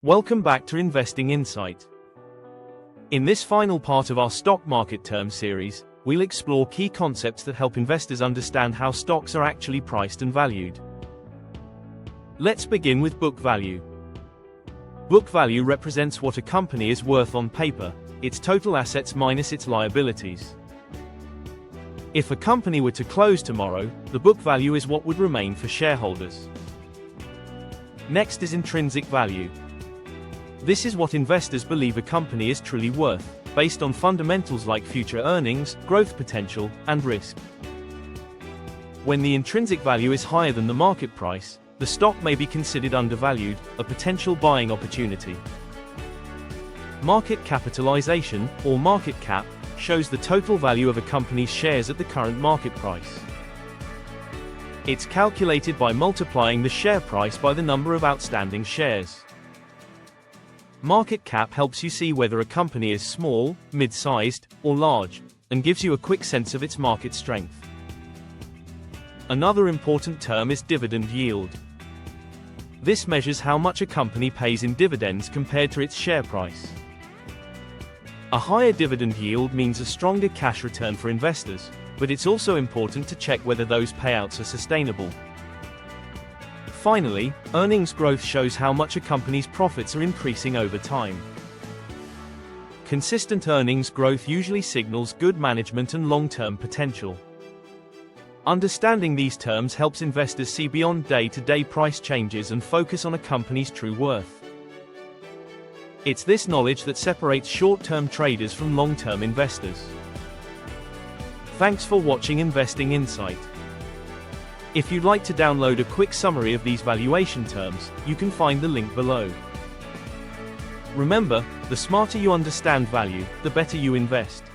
Welcome back to Investing Insight. In this final part of our stock market term series, we'll explore key concepts that help investors understand how stocks are actually priced and valued. Let's begin with book value. Book value represents what a company is worth on paper, its total assets minus its liabilities. If a company were to close tomorrow, the book value is what would remain for shareholders. Next is intrinsic value. This is what investors believe a company is truly worth, based on fundamentals like future earnings, growth potential, and risk. When the intrinsic value is higher than the market price, the stock may be considered undervalued, a potential buying opportunity. Market capitalization, or market cap, shows the total value of a company's shares at the current market price. It's calculated by multiplying the share price by the number of outstanding shares. Market cap helps you see whether a company is small, mid-sized, or large, and gives you a quick sense of its market strength. Another important term is dividend yield. This measures how much a company pays in dividends compared to its share price. A higher dividend yield means a stronger cash return for investors, but it's also important to check whether those payouts are sustainable. Finally, earnings growth shows how much a company's profits are increasing over time. Consistent earnings growth usually signals good management and long-term potential. Understanding these terms helps investors see beyond day-to-day price changes and focus on a company's true worth. It's this knowledge that separates short-term traders from long-term investors. Thanks for watching Investing Insight. If you'd like to download a quick summary of these valuation terms, you can find the link below. Remember, the smarter you understand value, the better you invest.